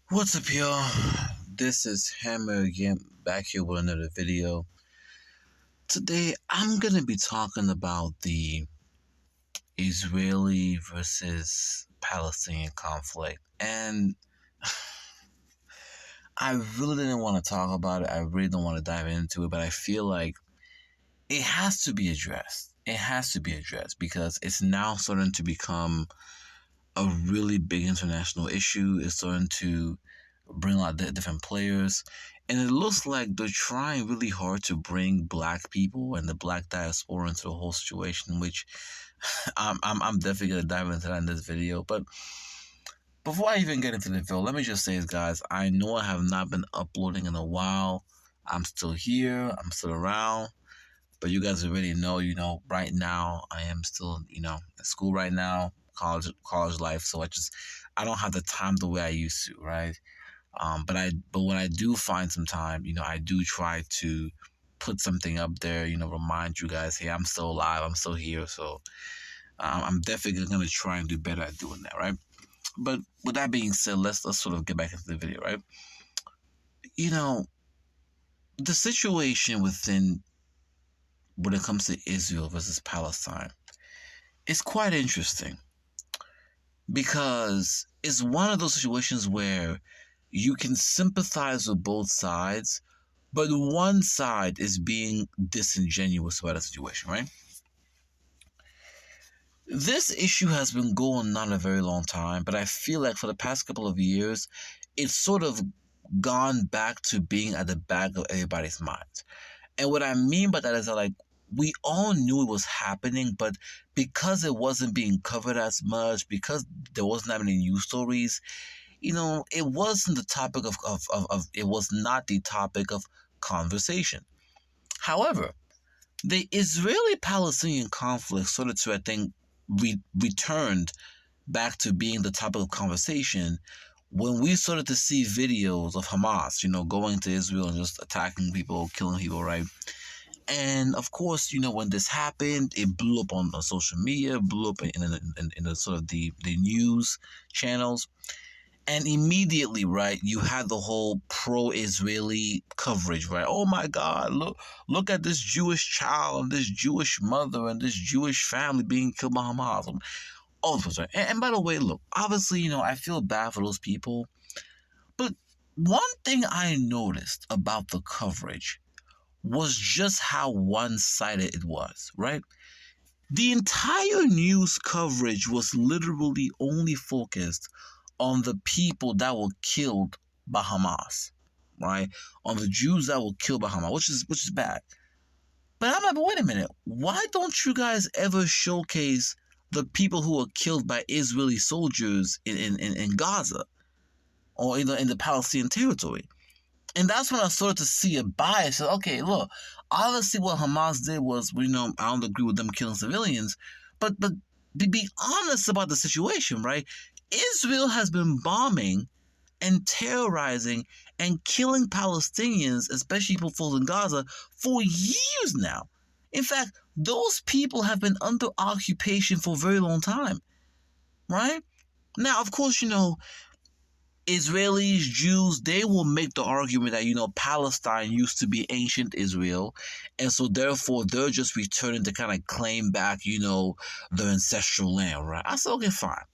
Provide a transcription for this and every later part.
What's up, y'all? This is Hammer again, back here with another video. Today, I'm gonna be talking about the Israeli versus Palestinian conflict, and I really didn't want to talk about it. I really don't want to dive into it, but I feel like it has to be addressed. It has to be addressed because it's now starting to become a really big international issue. It's starting to bring a lot of different players, and it looks like they're trying really hard to bring black people and the black diaspora into the whole situation. Which I'm definitely gonna dive into that in this video. But before I even get into the video, let me just say, guys, I know I have not been uploading in a while. I'm still here. I'm still around. But you guys already know, right now I am still, at school right now, college life. So I don't have the time the way I used to, right? But when I do find some time, I do try to put something up there, remind you guys, hey, I'm still alive, I'm still here. So I'm definitely gonna try and do better at doing that, right? But with that being said, let's sort of get back into the video, right? You know, the situation within when it comes to Israel versus Palestine is quite interesting because it's one of those situations where you can sympathize with both sides, but one side is being disingenuous about the situation, right? This issue has been going on a very long time, but I feel like for the past couple of years, it's sort of gone back to being at the back of everybody's minds. And what I mean by that is that, like, we all knew it was happening, but because it wasn't being covered as much, because there wasn't that many news stories, it wasn't the topic it was not the topic of conversation. However, the Israeli-Palestinian conflict started to, I think, returned back to being the topic of conversation when we started to see videos of Hamas, going to Israel and just attacking people, killing people, right? And of course, when this happened, it blew up on social media, blew up in the sort of the news channels. And immediately, right, you had the whole pro-Israeli coverage, right? Oh my God, look at this Jewish child and this Jewish mother and this Jewish family being killed by Hamas. All of those, right? And by the way, look, obviously, I feel bad for those people. But one thing I noticed about the coverage was just how one-sided it was, right? The entire news coverage was literally only focused on the people that were killed by Hamas, right? On the Jews that were killed by Hamas, which is bad. But I'm like, but wait a minute, why don't you guys ever showcase the people who were killed by Israeli soldiers in Gaza or in the Palestinian territory? And that's when I started to see a bias. Okay, look, obviously what Hamas did was, I don't agree with them killing civilians, but be honest about the situation, right? Israel has been bombing and terrorizing and killing Palestinians, especially people in Gaza, for years now. In fact, those people have been under occupation for a very long time, right? Now, of course, Israelis, Jews, they will make the argument that, Palestine used to be ancient Israel. And so therefore they're just returning to kind of claim back, their ancestral land, right? I said, okay, fine.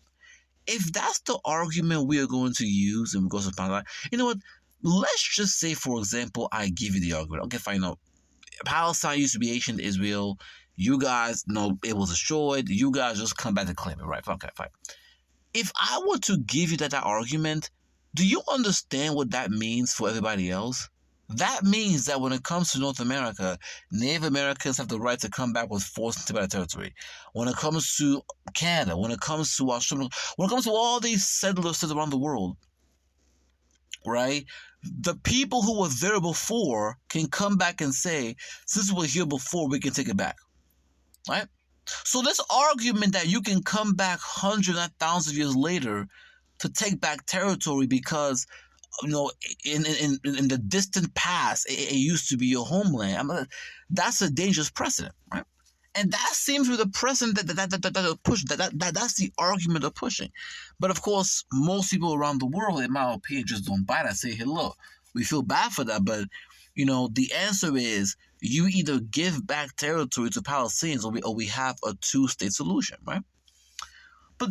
If that's the argument we are going to use in regards to Palestine, you know what? Let's just say, for example, I give you the argument. Okay, fine, Palestine used to be ancient Israel. You guys know it was destroyed. You guys just come back to claim it, right? Okay, fine. If I were to give you that argument, do you understand what that means for everybody else? That means that when it comes to North America, Native Americans have the right to come back with force into their territory. When it comes to Canada, when it comes to Australia, when it comes to all these settlers around the world, right? The people who were there before can come back and say, since we were here before, we can take it back, right? So this argument that you can come back hundreds and thousands of years later to take back territory because in the distant past it used to be your homeland. That's a dangerous precedent, right? And that seems to be the precedent that's the argument they're pushing. But of course, most people around the world, in my opinion, just don't buy that. Say, hey, look, we feel bad for that, but the answer is you either give back territory to Palestinians or we have a two-state solution, right? But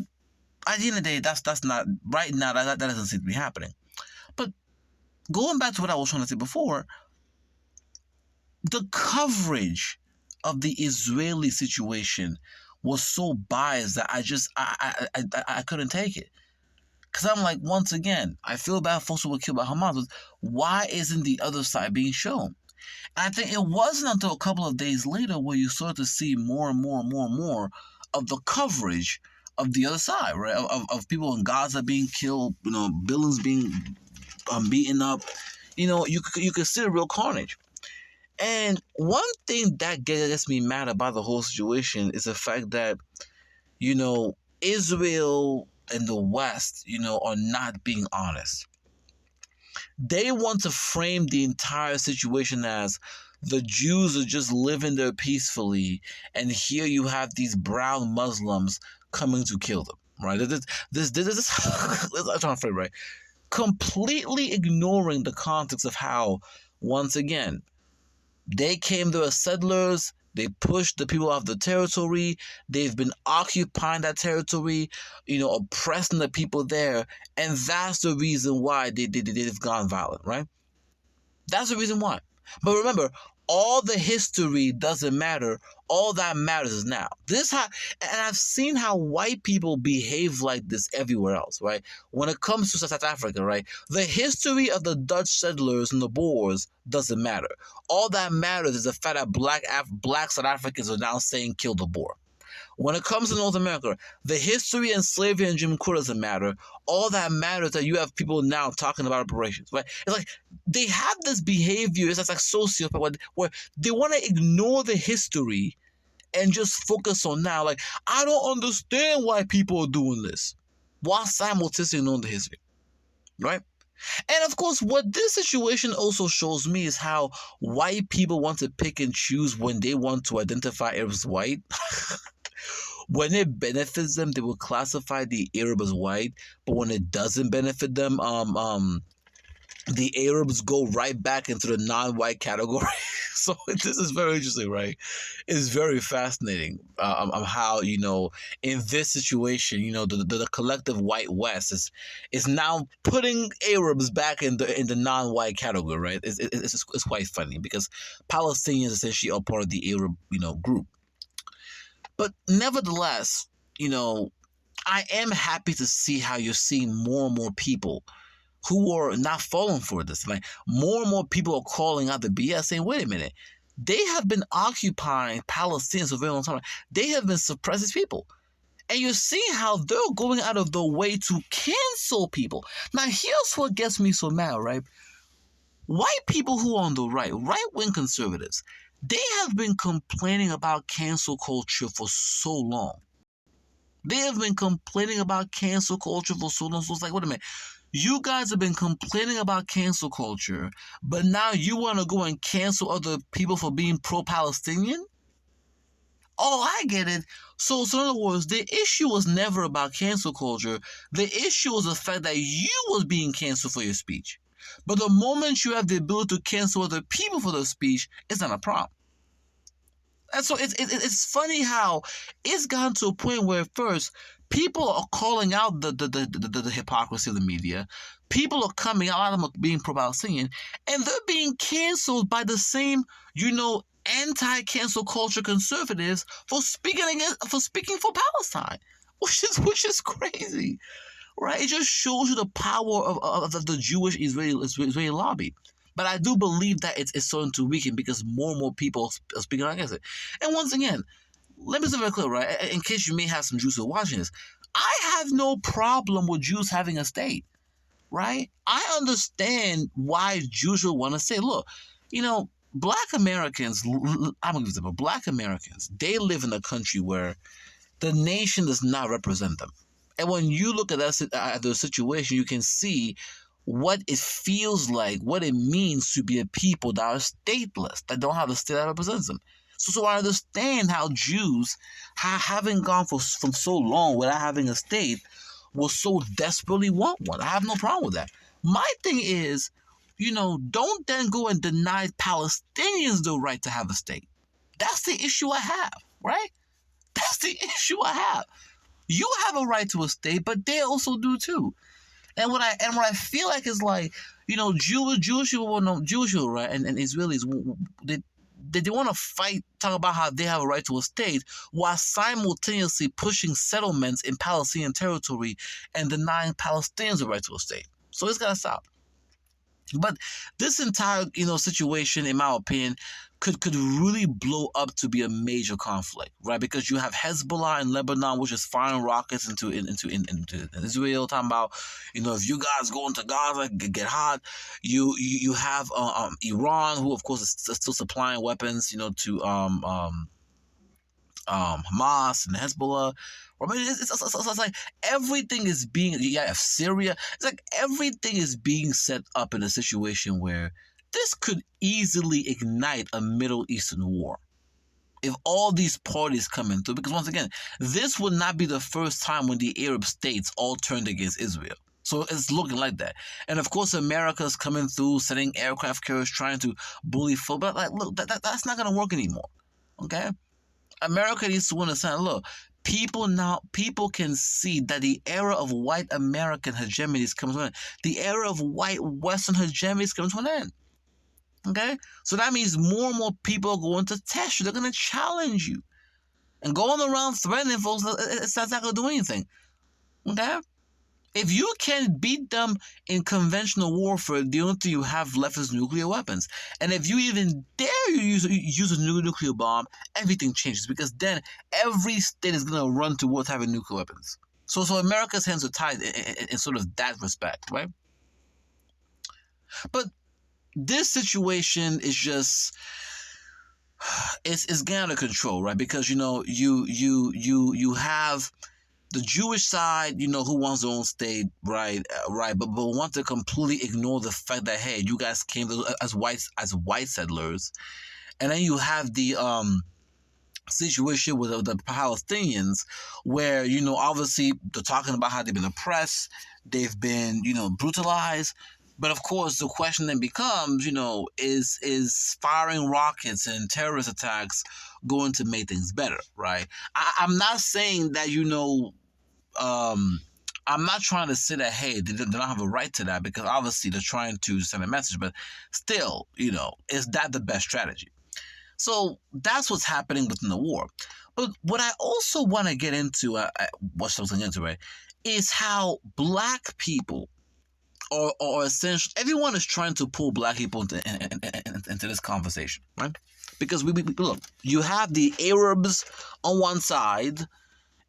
at the end of the day, that's not right now. That doesn't seem to be happening. But going back to what I was trying to say before, the coverage of the Israeli situation was so biased that I couldn't take it. Because I'm like, once again, I feel bad for folks who were killed by Hamas. Why isn't the other side being shown? And I think it wasn't until a couple of days later where you started to see more and more and more and more of the coverage of the other side, right? Of people in Gaza being killed, buildings being beaten up. You could see the real carnage. And one thing that gets me mad about the whole situation is the fact that, Israel and the West, are not being honest. They want to frame the entire situation as the Jews are just living there peacefully, and here you have these brown Muslims coming to kill them, right? This I'm trying to frame, right? Completely ignoring the context of how, once again, they came there as settlers. They pushed the people off the territory. They've been occupying that territory, oppressing the people there. And that's the reason why they've gone violent, right? That's the reason why. But remember, all the history doesn't matter. All that matters is now. And I've seen how white people behave like this everywhere else, right? When it comes to South Africa, right? The history of the Dutch settlers and the Boers doesn't matter. All that matters is the fact that black South Africans are now saying kill the Boer. When it comes to North America, the history and slavery and Jim Crow doesn't matter. All that matters is that you have people now talking about reparations, right? It's like they have this behavior, it's like sociopath, where they want to ignore the history and just focus on now. Like, I don't understand why people are doing this, while simultaneously knowing the history, right? And of course, what this situation also shows me is how white people want to pick and choose when they want to identify as white. When it benefits them, they will classify the Arab as white, but when it doesn't benefit them, the Arabs go right back into the non-white category. So this is very interesting, right? It's very fascinating how, in this situation, the collective white West is now putting Arabs back in the non-white category, right? It's quite funny because Palestinians essentially are part of the Arab, group. But nevertheless, I am happy to see how you're seeing more and more people who are not falling for this. Like, more and more people are calling out the BS, saying, wait a minute, they have been occupying Palestinians for a very long time. They have been suppressing people. And you're seeing how they're going out of their way to cancel people. Now, here's what gets me so mad, right? White people who are on the right-wing conservatives, they have been complaining about cancel culture for so long. They have been complaining about cancel culture for so long. So it's like, wait a minute. You guys have been complaining about cancel culture, but now you want to go and cancel other people for being pro-Palestinian? Oh, I get it. So in other words, the issue was never about cancel culture. The issue was the fact that you was being canceled for your speech. But the moment you have the ability to cancel other people for their speech, it's not a problem. And so it's funny how it's gotten to a point where first people are calling out the hypocrisy of the media. People are coming out, a lot of them are being pro-Palestinian, and they're being canceled by the same, anti-cancel culture conservatives for speaking for Palestine, which is crazy, right? It just shows you the power of the Jewish Israeli lobby. But I do believe that it's starting to weaken because more and more people are speaking against it. And once again, let me say very clear, right? In case you may have some Jews who are watching this, I have no problem with Jews having a state, right? I understand why Jews would want to say, look, Black Americans, I'm going to give example, Black Americans, they live in a country where the nation does not represent them. And when you look at the situation, you can see what it feels like, what it means to be a people that are stateless, that don't have a state that represents them. So I understand how Jews, having gone from so long without having a state, will so desperately want one. I have no problem with that. My thing is, don't then go and deny Palestinians the right to have a state. That's the issue I have, right? That's the issue I have. You have a right to a state, but they also do too. And what I feel like is like, Jewish people will know Jewish people, right? And Israelis, they want to fight, talk about how they have a right to a state, while simultaneously pushing settlements in Palestinian territory and denying Palestinians a right to a state. So it's gotta stop. But this entire, situation, in my opinion, could really blow up to be a major conflict, right? Because you have Hezbollah in Lebanon, which is firing rockets into Israel, talking about, if you guys go into Gaza, get hot. You have Iran, who of course is still supplying weapons, to Hamas and Hezbollah. I mean, it's like everything is being, Syria. It's like everything is being set up in a situation where this could easily ignite a Middle Eastern war if all these parties come in through. Because once again, this would not be the first time when the Arab states all turned against Israel. So it's looking like that. And of course, America's coming through, sending aircraft carriers, trying to bully folk. But like, look, that's not going to work anymore. Okay? America needs to understand, look, people can see that the era of white American hegemony is coming to an end. The era of white Western hegemony is coming to an end. Okay? So that means more and more people are going to test you. They're going to challenge you. And going around threatening folks, it's not going to do anything. Okay? If you can beat them in conventional warfare, the only thing you have left is nuclear weapons. And if you even dare use a nuclear bomb, everything changes, because then every state is going to run towards having nuclear weapons. So America's hands are tied in sort of that respect, right? But this situation is just, it's getting out of control, right? Because you have the Jewish side, who wants their own state, right, but want to completely ignore the fact that, hey, you guys came as white settlers, and then you have the situation with the Palestinians, where obviously they're talking about how they've been oppressed, they've been brutalized. But of course, the question then becomes, is firing rockets and terrorist attacks going to make things better, right? I'm not saying that, I'm not trying to say that, hey, they don't have a right to that, because obviously they're trying to send a message, but still, is that the best strategy? So that's what's happening within the war. But what I also want to get into, what I was getting into, right, is how black people are essentially, everyone is trying to pull black people into this conversation, right? Because we look, you have the Arabs on one side,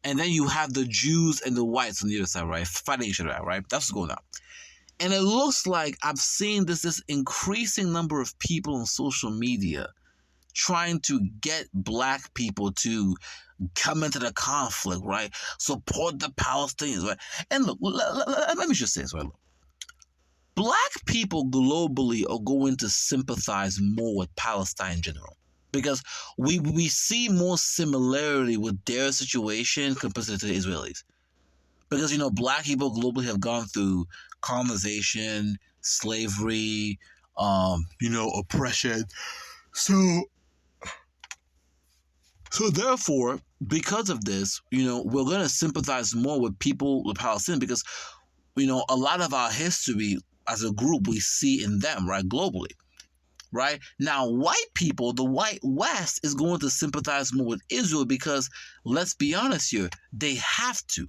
and then you have the Jews and the whites on the other side, right? Fighting each other out, right? That's what's going on. And it looks like I've seen this increasing number of people on social media trying to get black people to come into the conflict, right? Support the Palestinians, right? And look, let me just say this, right? Look, black people globally are going to sympathize more with Palestine in general, because we see more similarity with their situation compared to the Israelis. Because, black people globally have gone through colonization, slavery, oppression. So therefore, because of this, we're going to sympathize more with people, with Palestinians, because, a lot of our history as a group we see in them, right, globally. Right? Now, white people, the white West, is going to sympathize more with Israel because, let's be honest here, they have to.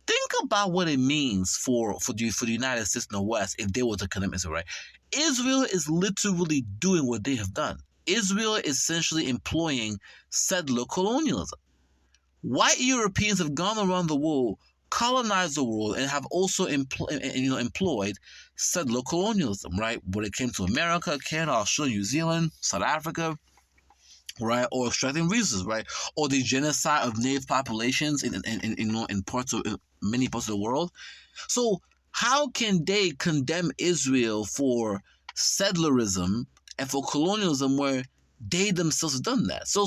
Think about what it means for the United States and the West if they were to condemn Israel, right? Israel is literally doing what they have done. Israel is essentially employing settler colonialism. White Europeans have gone around the world, colonized the world, and have also employed settler colonialism, right? When it came to America, Canada, Australia, New Zealand, South Africa, right? Or extracting resources, right? Or the genocide of native populations in many parts of the world. So how can they condemn Israel for settlerism and for colonialism, where they themselves have done that. So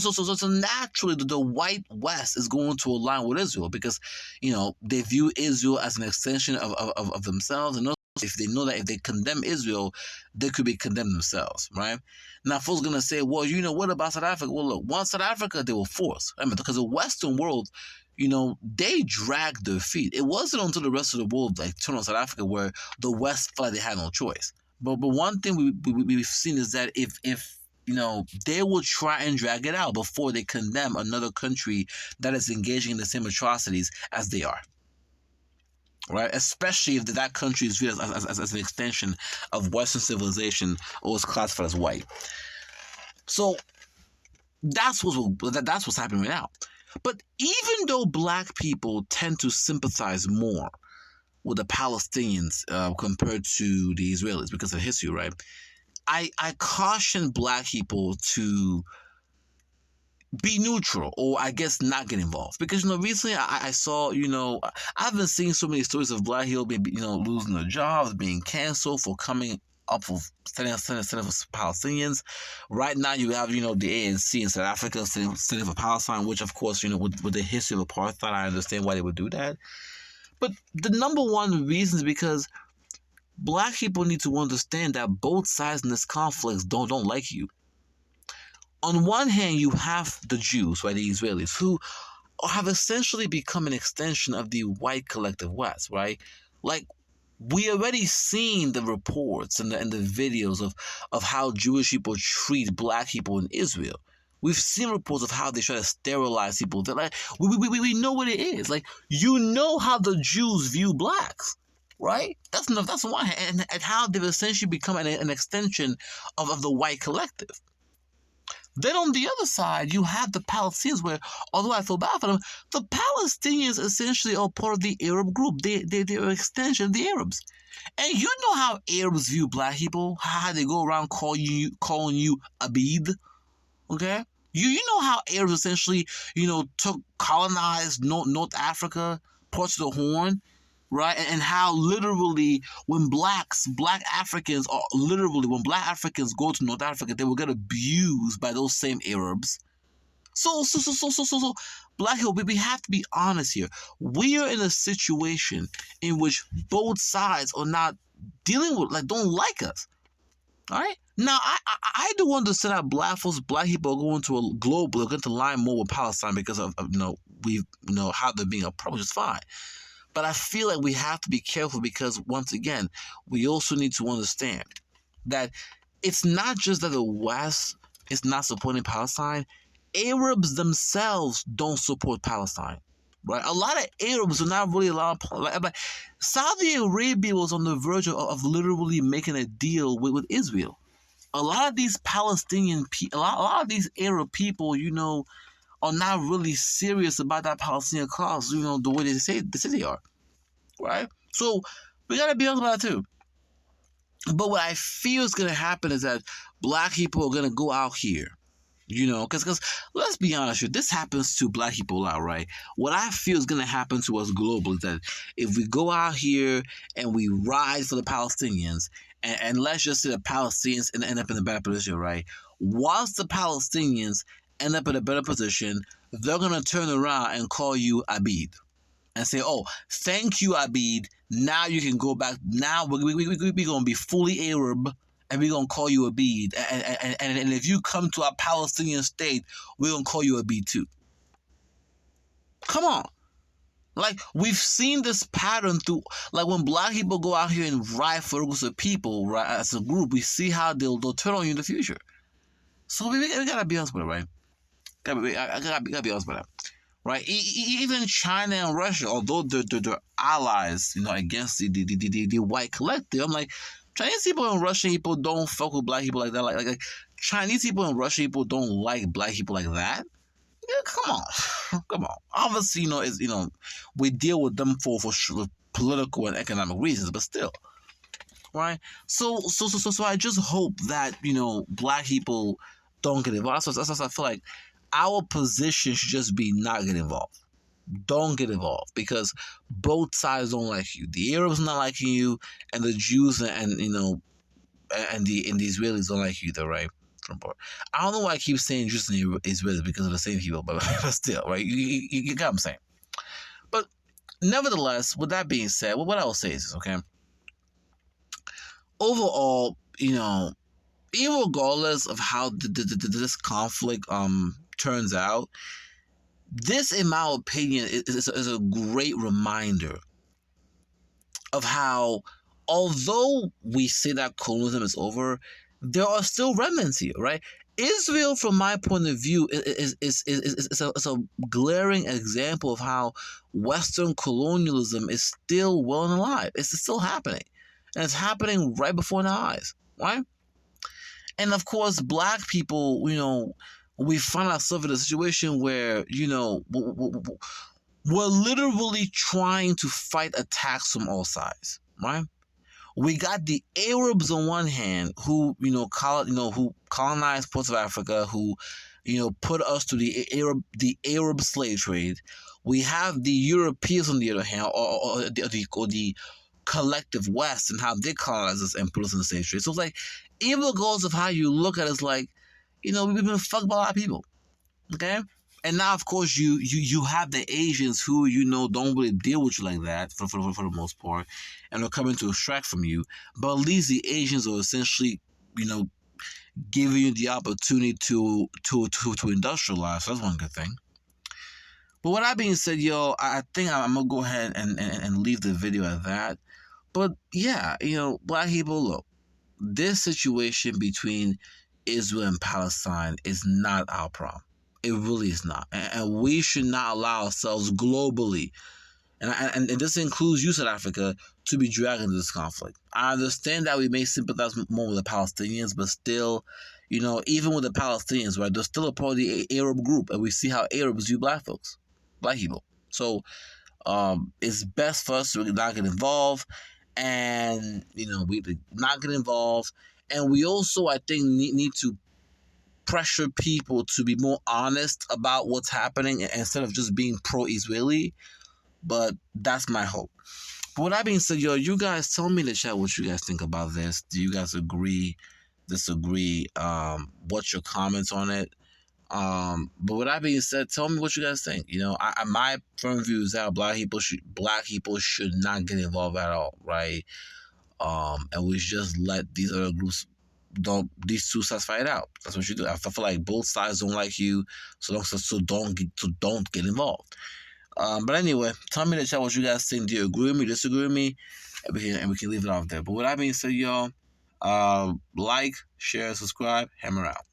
naturally, the white West is going to align with Israel because, they view Israel as an extension of themselves. And also, if they know that if they condemn Israel, they could be condemned themselves, right? Now, folks are going to say, well, what about South Africa? Well, look, once South Africa, they were forced. I mean, because the Western world, they dragged their feet. It wasn't until the rest of the world, like, turned on South Africa where the West felt like they had no choice. But one thing we've seen is that if they will try and drag it out before they condemn another country that is engaging in the same atrocities as they are. Right? Especially if that country is viewed as an extension of Western civilization or is classified as white. So that's what's happening right now. But even though black people tend to sympathize more with the Palestinians compared to the Israelis because of history, right? I caution black people to be neutral, or I guess not get involved, because recently I saw I've been seeing so many stories of black people losing their jobs, being canceled for coming up for standing up for Palestinians. Right now you have the ANC in South Africa standing for Palestine, which of course with the history of apartheid I understand why they would do that. But the number one reason is because black people need to understand that both sides in this conflict don't like you. On one hand, you have the Jews, right, the Israelis, who have essentially become an extension of the white collective West, right? Like, we already seen the reports and the videos of how Jewish people treat black people in Israel. We've seen reports of how they try to sterilize people. They're like, we know what it is. Like, how the Jews view blacks, right? That's one hand, and how they've essentially become an extension of the white collective. Then on the other side, you have the Palestinians where, although I feel bad for them, the Palestinians essentially are part of the Arab group. They're an extension of the Arabs. And you know how Arabs view black people, how they go around calling you Abid, okay? You know how Arabs essentially, colonized North Africa, parts of the Horn, right? And how literally when black Africans go to North Africa, they will get abused by those same Arabs. So black people, we have to be honest here. We are in a situation in which both sides are not dealing with, don't like us. All right? Now, I do understand that black people are going to they're going to align more with Palestine because of how they're being approached, which is fine. But I feel like we have to be careful because, once again, we also need to understand that it's not just that the West is not supporting Palestine. Arabs themselves don't support Palestine, right? A lot of Arabs are not really allowed. Like Saudi Arabia was on the verge of literally making a deal with Israel. A lot of these Palestinian people, a lot of these Arab people, are not really serious about that Palestinian cause, the way they say they are, right? So we gotta be honest about that too. But what I feel is gonna happen is that black people are gonna go out here, because let's be honest here, this happens to black people out, right? What I feel is gonna happen to us globally is that if we go out here and we rise for the Palestinians, and let's just say the Palestinians end up in a better position, right? Whilst the Palestinians end up in a better position, they're going to turn around and call you Abid and say, oh, thank you, Abid. Now you can go back. Now we're going to be fully Arab and we're going to call you Abid. And if you come to our Palestinian state, we're going to call you Abid too. Come on. Like, we've seen this pattern through, like, when black people go out here and ride for groups of people, right, as a group, we see how they'll turn on you in the future. So we got to be honest with it, right? I gotta be honest about that, right? Even China and Russia, although they're allies, against the white collective, I'm like, Chinese people and Russian people don't fuck with black people like that. Like Chinese people and Russian people don't like black people like that. Yeah, come on. Obviously, we deal with them for political and economic reasons, but still, right? So I just hope that black people don't get involved. So I feel like our position should just be not get involved. Don't get involved because both sides don't like you. The Arabs not liking you, and the Jews and the Israelis don't like you either, right? I don't know why I keep saying Jews and Israelis because of the same people, but still, right? You got what I'm saying. But nevertheless, with that being said, what I will say is this, okay? Overall, regardless of how this conflict turns out, this, in my opinion, is a great reminder of how, although we say that colonialism is over, there are still remnants here, right? Israel, from my point of view, is a glaring example of how Western colonialism is still well and alive. It's still happening. And it's happening right before our eyes, right? And of course, black people, we find ourselves in a situation where, we're literally trying to fight attacks from all sides, right? We got the Arabs on one hand, who who colonized parts of Africa, who put us to the Arab slave trade. We have the Europeans on the other hand, or the collective West, and how they colonized us and put us in the slave trade. So it's like, even regardless of how you look at it, it's like, we've been fucked by a lot of people. Okay? And now, of course, you have the Asians who, don't really deal with you like that for the most part, and are coming to extract from you. But at least the Asians are essentially, giving you the opportunity to industrialize. So that's one good thing. But with that being said, I think I'm going to go ahead and leave the video at that. But yeah, black people, look, this situation between Israel and Palestine is not our problem. It really is not. And we should not allow ourselves globally, and this includes you, South Africa, to be dragged into this conflict. I understand that we may sympathize more with the Palestinians, but still, even with the Palestinians, right, they're still a part of the Arab group, and we see how Arabs view black people. So it's best for us to not get involved, and, we not get involved. And we also, I think, need to pressure people to be more honest about what's happening instead of just being pro-Israeli. But that's my hope. But with that being said, you guys tell me in the chat what you guys think about this. Do you guys agree, disagree? What's your comments on it? But with that being said, tell me what you guys think. My firm view is that black people should not get involved at all, right? And we should just let these other groups, these two sides fight it out. That's what you do. I feel like both sides don't like you, so don't get involved. But anyway, tell me in the chat what you guys think. Do you agree with me, disagree with me? And we can leave it off there. But with that being said, y'all, like, share, subscribe, hammer out.